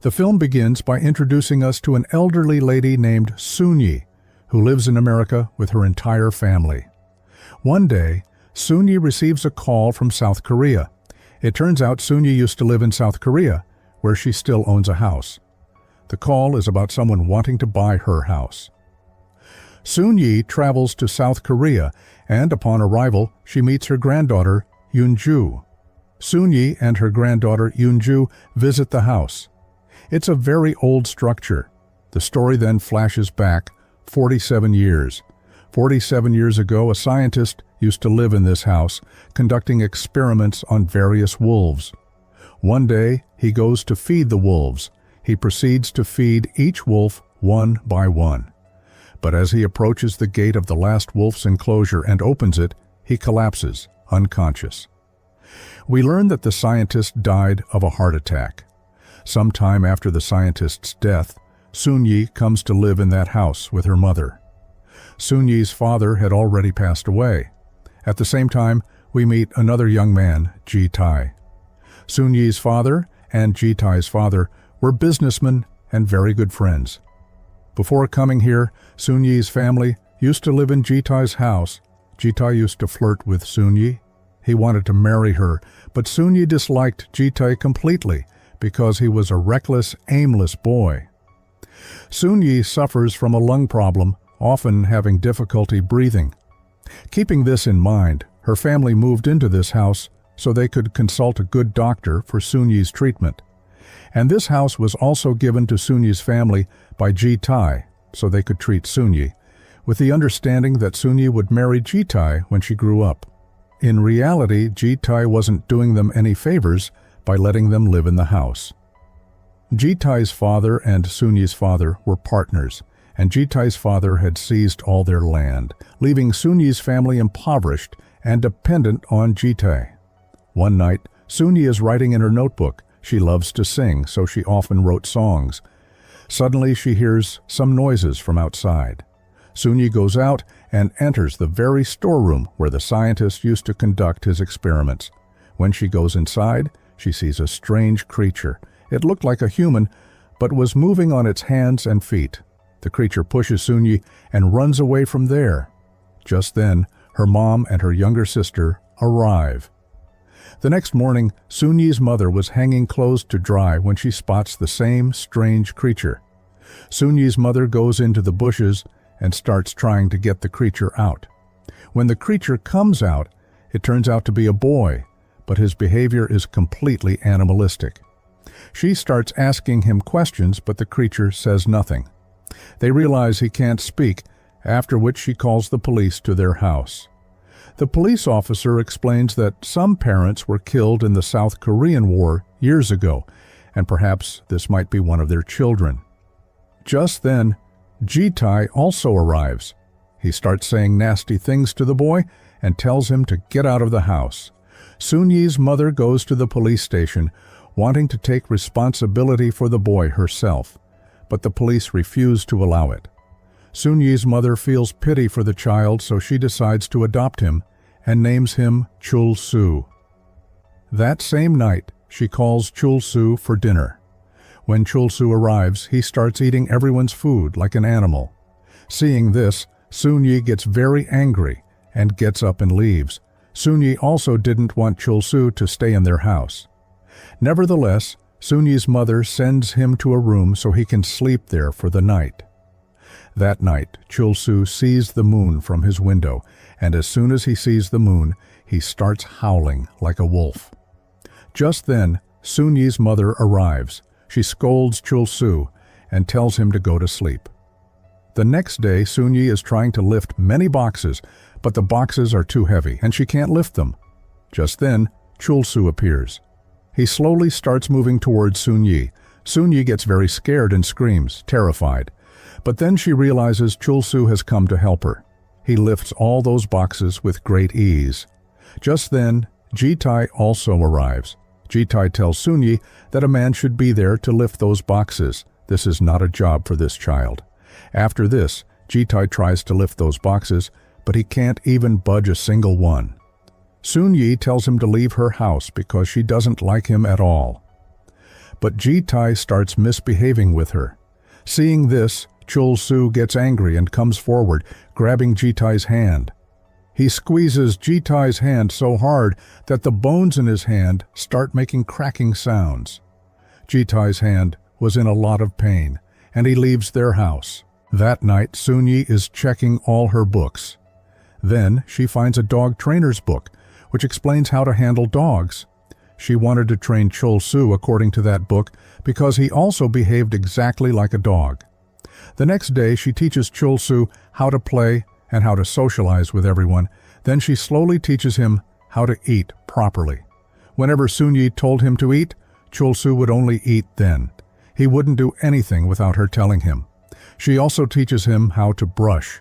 The film begins by introducing us to an elderly lady named Soon-Yi, who lives in America with her entire family. One day, Soon-Yi receives a call from South Korea. It turns out Soon-Yi used to live in South Korea, where she still owns a house. The call is about someone wanting to buy her house. Soon-Yi travels to South Korea, and upon arrival, she meets her granddaughter, Yoon-ju. Soon-Yi and her granddaughter, Yoon-ju, visit the house. It's a very old structure. The story then flashes back 47 years. 47 years ago, a scientist used to live in this house, conducting experiments on various wolves. One day, he goes to feed the wolves. He proceeds to feed each wolf one by one. But as he approaches the gate of the last wolf's enclosure and opens it, he collapses, unconscious. We learn that the scientist died of a heart attack. Sometime after the scientist's death, Soon-Yi comes to live in that house with her mother. Soon-Yi's father had already passed away. At the same time, we meet another young man, Ji-tae. Soon-Yi's father and Ji-tae's father were businessmen and very good friends. Before coming here, Soon-Yi's family used to live in Ji-tae's house. Ji-tae used to flirt with Soon-Yi. He wanted to marry her, but Soon-Yi disliked Ji-tae completely because he was a reckless, aimless boy. Soon-Yi suffers from a lung problem, often having difficulty breathing. Keeping this in mind, her family moved into this house so they could consult a good doctor for Soon-Yi's treatment. And this house was also given to Soon-Yi's family by Ji-tae so they could treat Soon-Yi, with the understanding that Soon-Yi would marry Ji-tae when she grew up. In reality, Ji-tae wasn't doing them any favors by letting them live in the house. Ji-tae's father and Soon-Yi's father were partners, and Ji-tae's father had seized all their land, leaving Soon-Yi's family impoverished and dependent on Ji-tae. One night, Soon-Yi is writing in her notebook. She loves to sing, so she often wrote songs. Suddenly, she hears some noises from outside. Soon-Yi goes out and enters the very storeroom where the scientist used to conduct his experiments. When she goes inside, she sees a strange creature. It looked like a human, but was moving on its hands and feet. The creature pushes Soon-Yi and runs away from there. Just then, her mom and her younger sister arrive. The next morning, Soon-Yi's mother was hanging clothes to dry when she spots the same strange creature. Soon-Yi's mother goes into the bushes and starts trying to get the creature out. When the creature comes out, it turns out to be a boy, but his behavior is completely animalistic. She starts asking him questions, but the creature says nothing. They realize he can't speak, after which she calls the police to their house. The police officer explains that some parents were killed in the South Korean War years ago, and perhaps this might be one of their children. Just then, Ji-tae also arrives. He starts saying nasty things to the boy and tells him to get out of the house. Soon-Yi's mother goes to the police station, wanting to take responsibility for the boy herself, but the police refuse to allow it. Soon-Yi's mother feels pity for the child, so she decides to adopt him and names him Chul-soo. That same night, she calls Chul-soo for dinner. When Chul-soo arrives, he starts eating everyone's food like an animal. Seeing this, Soon-Yi gets very angry and gets up and leaves. Soon-Yi also didn't want Chul-soo to stay in their house. Nevertheless, Soon-Yi's mother sends him to a room so he can sleep there for the night. That night, Chul-soo sees the moon from his window, and as soon as he sees the moon, he starts howling like a wolf. Just then, Soon-Yi's mother arrives. She scolds Chul-soo and tells him to go to sleep. The next day, Soon-Yi is trying to lift many boxes, but the boxes are too heavy and she can't lift them. Just then, Chul-soo appears. He slowly starts moving towards Soon-Yi. Soon-Yi gets very scared and screams, terrified. But then she realizes Chul-soo has come to help her. He lifts all those boxes with great ease. Just then, Ji-tae also arrives. Ji-tae tells Soon-Yi that a man should be there to lift those boxes. This is not a job for this child. After this, Ji-tae tries to lift those boxes, but he can't even budge a single one. Soon-Yi tells him to leave her house because she doesn't like him at all. but Ji-tai starts misbehaving with her. Seeing this, Chul-soo gets angry and comes forward, grabbing Ji-tai's hand. He squeezes Ji-tai's hand so hard that the bones in his hand start making cracking sounds. Ji-tai's hand was in a lot of pain, and he leaves their house. That night, Soon-yi is checking all her books. Then she finds a dog trainer's book, which explains how to handle dogs. She wanted to train Chul-soo according to that book because he also behaved exactly like a dog. The next day, she teaches Chul-soo how to play and how to socialize with everyone. Then she slowly teaches him how to eat properly. Whenever Soon-yi told him to eat, Chul-soo would only eat then. He wouldn't do anything without her telling him. She also teaches him how to brush.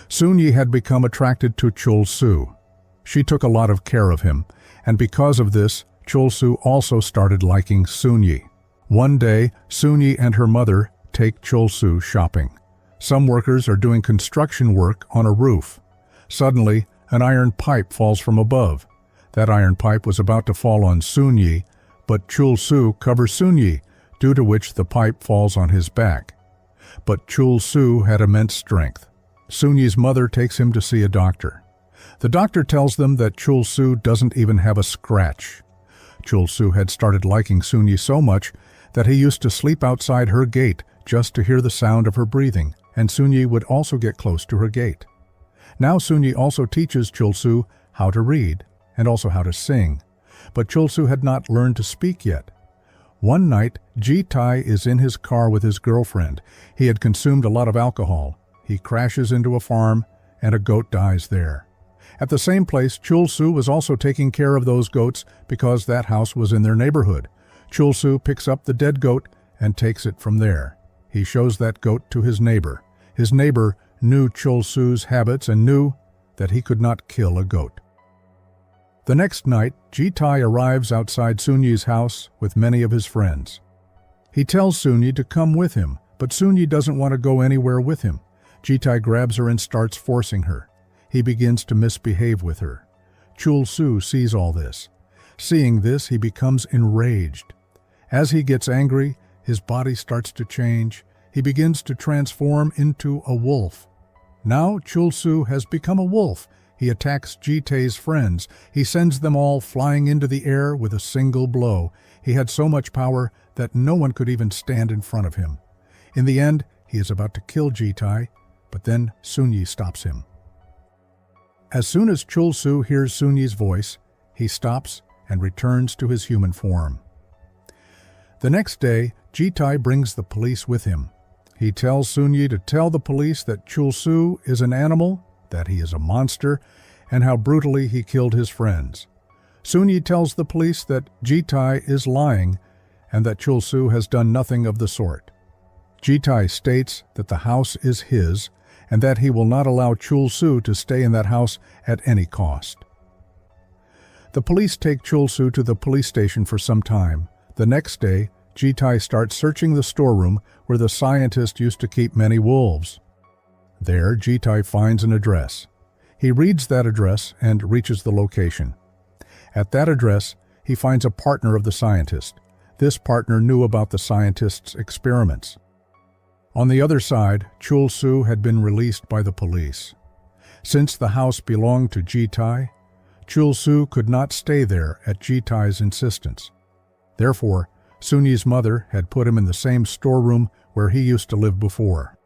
Soon-yi had become attracted to Chul-soo. She took a lot of care of him, and because of this, Chul-soo also started liking Soon-yi. One day, Soon-yi and her mother take Chul-soo shopping. Some workers are doing construction work on a roof. Suddenly, an iron pipe falls from above. That iron pipe was about to fall on Soon-yi, but Chul-soo covers Soon-yi, due to which the pipe falls on his back. But Chul-soo had immense strength. Soon-yi's mother takes him to see a doctor. The doctor tells them that Chul-soo doesn't even have a scratch. Chul-soo had started liking Soon-yi so much that he used to sleep outside her gate just to hear the sound of her breathing, and Soon-yi would also get close to her gate. Now Soon-yi also teaches Chul-soo how to read and also how to sing, but Chul-soo had not learned to speak yet. One night, Ji-tai is in his car with his girlfriend. He had consumed a lot of alcohol. He crashes into a farm, and a goat dies there. At the same place, Chul-soo was also taking care of those goats because that house was in their neighborhood. Chul-soo picks up the dead goat and takes it from there. He shows that goat to his neighbor. His neighbor knew Chul-soo's habits and knew that he could not kill a goat. The next night, Ji-tai arrives outside Soon-yi's house with many of his friends. He tells Soon-yi to come with him, but Soon-yi doesn't want to go anywhere with him. Ji-tai grabs her and starts forcing her. He begins to misbehave with her. Chul-soo sees all this. Seeing this, he becomes enraged. As he gets angry, his body starts to change. He begins to transform into a wolf. Now Chul-soo has become a wolf. He attacks Ji-tai's friends. He sends them all flying into the air with a single blow. He had so much power that no one could even stand in front of him. In the end, he is about to kill Ji-tai, but then Soon-yi stops him. As soon as Chul-soo hears Soon-yi's voice, he stops and returns to his human form. The next day, Ji-tai brings the police with him. He tells Soon-yi to tell the police that Chul-soo is an animal, that he is a monster, and how brutally he killed his friends. Soon-yi tells the police that Ji-tai is lying and that Chul-soo has done nothing of the sort. Ji-tai states that the house is his and that he will not allow Chul-soo to stay in that house at any cost. The police take Chul-soo to the police station for some time. The next day, Ji-tai starts searching the storeroom where the scientist used to keep many wolves. There, Ji-tai finds an address. He reads that address and reaches the location. At that address, he finds a partner of the scientist. This partner knew about the scientist's experiments. On the other side, Chul-soo had been released by the police. Since the house belonged to Ji-tai, Chul-soo could not stay there at Ji-tai's insistence. Therefore, Soon-yi's mother had put him in the same storeroom where he used to live before.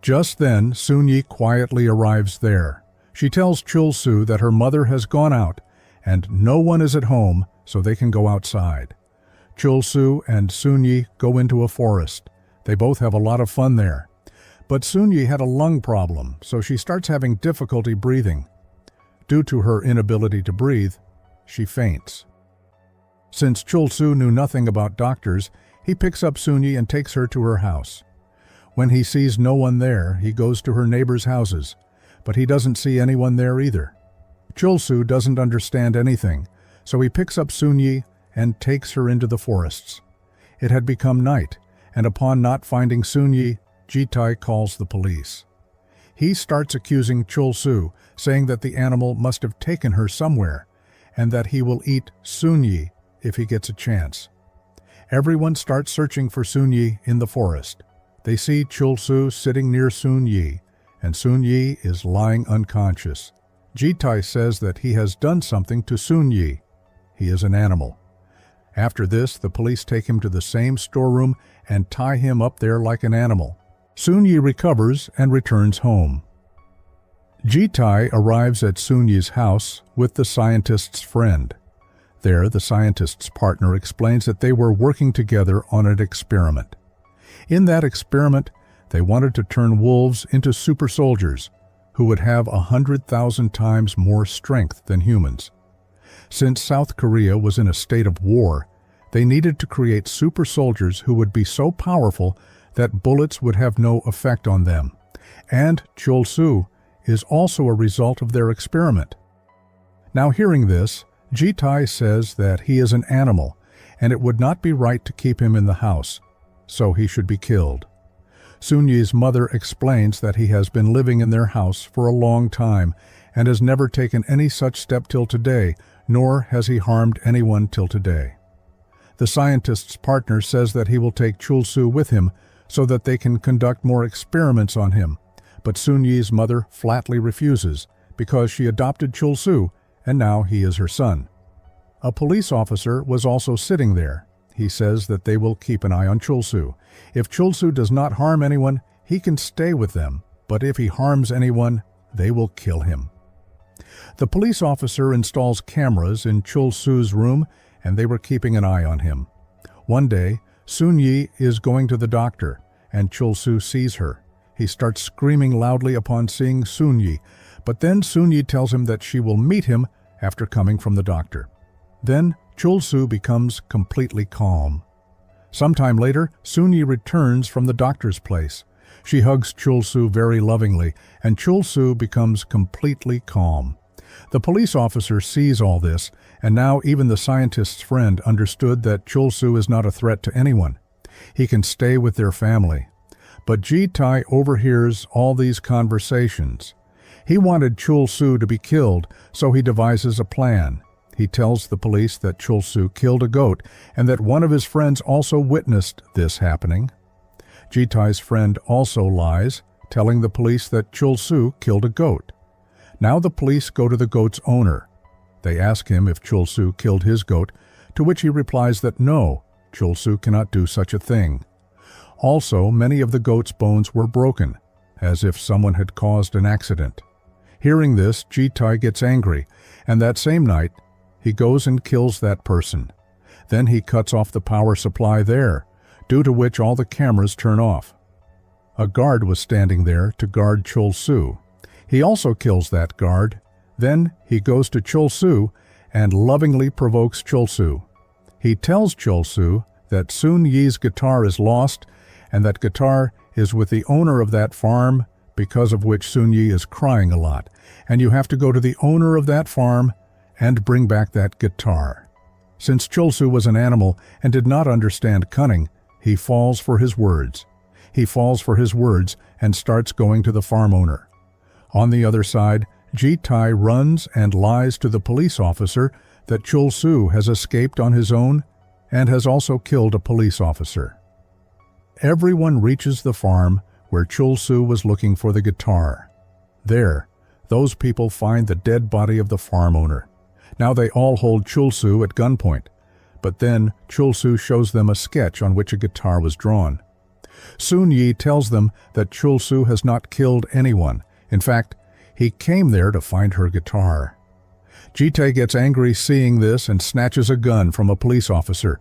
Just then, Soon-yi quietly arrives there. She tells Chul-soo that her mother has gone out and no one is at home, so they can go outside. Chul-soo and Soon-yi go into a forest. They both have a lot of fun there. But Soon-yi had a lung problem, so she starts having difficulty breathing. Due to her inability to breathe, she faints. Since Chul-soo knew nothing about doctors, he picks up Soon-yi and takes her to her house. When he sees no one there, he goes to her neighbors' houses, but he doesn't see anyone there either. Chul-soo doesn't understand anything, so he picks up Soon-yi and takes her into the forests. It had become night, and upon not finding Soon-yi, Ji-tai calls the police. He starts accusing Chul-soo, saying that the animal must have taken her somewhere, and that he will eat Soon-yi if he gets a chance. Everyone starts searching for Sun-yi in the forest. They see Chul-soo sitting near Sun-yi, and Sun-yi is lying unconscious. Ji-tae says that he has done something to Sun-yi. He is an animal. After this, the police take him to the same storeroom and tie him up there like an animal. Sun-yi recovers and returns home. Ji-tae arrives at Sun-yi's house with the scientist's friend. There, the scientist's partner explains that they were working together on an experiment. In that experiment, they wanted to turn wolves into super soldiers who would have 100,000 times more strength than humans. Since South Korea was in a state of war, they needed to create super soldiers who would be so powerful that bullets would have no effect on them. And Chul-soo is also a result of their experiment. Now, hearing this, Ji-tae says that he is an animal and it would not be right to keep him in the house, so he should be killed. Sun-yi's mother explains that he has been living in their house for a long time and has never taken any such step till today, nor has he harmed anyone till today. The scientist's partner says that he will take Chul-soo with him so that they can conduct more experiments on him, but Sun-yi's mother flatly refuses because she adopted Chul-soo and now he is her son. A police officer was also sitting there. He says that they will keep an eye on Chul-soo. If Chul-soo does not harm anyone, he can stay with them, but if he harms anyone, they will kill him. The police officer installs cameras in Chul-soo's room, and they were keeping an eye on him. One day, Sun-yi is going to the doctor, and Chul-soo sees her. He starts screaming loudly upon seeing Sun-yi, but then Sun-yi tells him that she will meet him after coming from the doctor. Then Chul-soo becomes completely calm. Sometime later, Sun-yi returns from the doctor's place. She hugs Chul-soo very lovingly, and Chul-soo becomes completely calm. The police officer sees all this, and now even the scientist's friend understood that Chul-soo is not a threat to anyone. He can stay with their family. But Ji-tae overhears all these conversations. He wanted Chul-soo to be killed, so he devises a plan. He tells the police that Chul-soo killed a goat and that one of his friends also witnessed this happening. Ji-tae's friend also lies, telling the police that Chul-soo killed a goat. Now the police go to the goat's owner. They ask him if Chul-soo killed his goat, to which he replies that no, Chul-soo cannot do such a thing. Also, many of the goat's bones were broken, as if someone had caused an accident. Hearing this, Ji-tae gets angry, and that same night, he goes and kills that person. Then he cuts off the power supply there, due to which all the cameras turn off. A guard was standing there to guard Chul-soo. He also kills that guard. Then he goes to Chul-soo and lovingly provokes Chul-soo. He tells Chul-soo that Sun-yi's guitar is lost and that guitar is with the owner of that farm, because of which Sun-yi is crying a lot, and you have to go to the owner of that farm and bring back that guitar. Since Chul-soo was an animal and did not understand cunning, he falls for his words. He falls for his words and starts going to the farm owner. On the other side, Ji-tae runs and lies to the police officer that Chul-soo has escaped on his own and has also killed a police officer. Everyone reaches the farm where Chul-soo was looking for the guitar. There, those people find the dead body of the farm owner. Now they all hold Chul-soo at gunpoint, but then Chul-soo shows them a sketch on which a guitar was drawn. Sun-yi tells them that Chul-soo has not killed anyone. In fact, he came there to find her guitar. Ji-tae gets angry seeing this and snatches a gun from a police officer.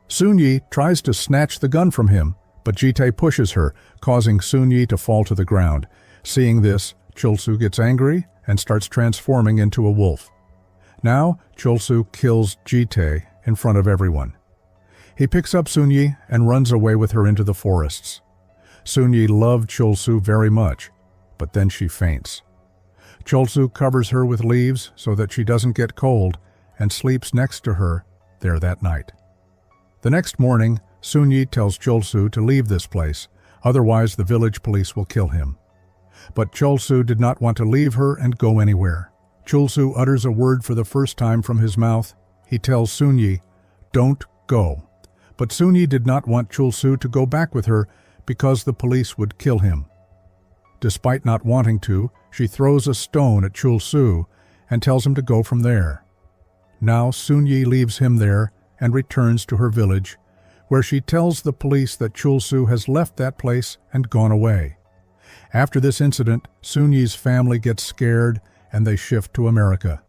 Sun-yi tries to snatch the gun from him, but Ji-tae pushes her, causing Sun-yi to fall to the ground. Seeing this, Chul-soo gets angry and starts transforming into a wolf. Now, Chul-soo kills Ji-tae in front of everyone. He picks up Sun-yi and runs away with her into the forests. Sun-yi loved Chul-soo very much, but then she faints. Chul-soo covers her with leaves so that she doesn't get cold and sleeps next to her there that night. The next morning, Sun-yi tells Chul-soo to leave this place, otherwise the village police will kill him. But Chul-soo did not want to leave her and go anywhere. Chul-soo utters a word for the first time from his mouth. He tells Sun-yi, "Don't go." But Sunyi did not want Chul-soo to go back with her because the police would kill him. Despite not wanting to, she throws a stone at Chul-soo and tells him to go from there. Now Sunyi leaves him there and returns to her village, where she tells the police that Chul-soo has left that place and gone away. After this incident, Sunyi's family gets scared and they shift to America.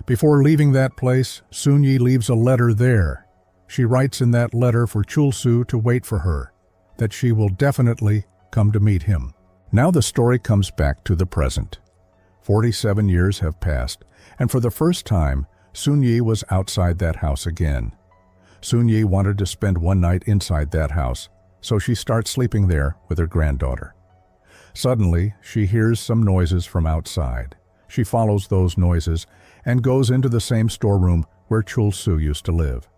Before leaving that place, Sunyi leaves a letter there. She writes in that letter for Chul-soo to wait for her, that she will definitely come to meet him. Now the story comes back to the present. 47 years have passed, and for the first time, Sunyi was outside that house again. Sunyi wanted to spend one night inside that house, so she starts sleeping there with her granddaughter. Suddenly, she hears some noises from outside. She follows those noises and goes into the same storeroom where Chul-soo used to live.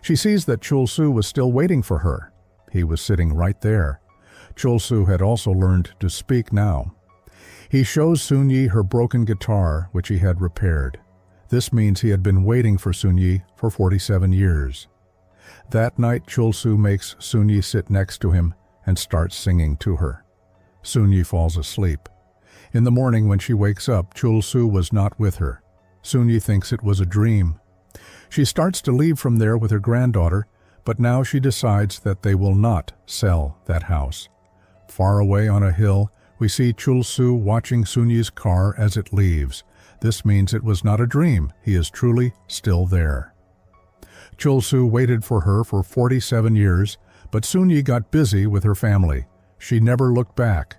She sees that Chul-soo was still waiting for her. He was sitting right there. Chul-soo had also learned to speak now. He shows Sunyi her broken guitar, which he had repaired. This means he had been waiting for Sunyi for 47 years. That night, Chul-soo makes Sunyi sit next to him and starts singing to her. Sunyi falls asleep. In the morning when she wakes up, Chul-soo was not with her. Sunyi thinks it was a dream. She starts to leave from there with her granddaughter, but now she decides that they will not sell that house. Far away on a hill, we see Chul-soo watching Sunyi's car as it leaves. This means it was not a dream. He is truly still there. Chul-soo waited for her for 47 years, but Sunyi got busy with her family. She never looked back.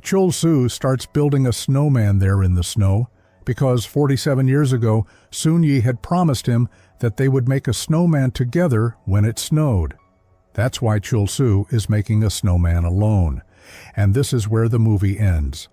Chul-soo starts building a snowman there in the snow because 47 years ago, Sunyi had promised him that they would make a snowman together when it snowed. That's why Chul-soo is making a snowman alone. And this is where the movie ends.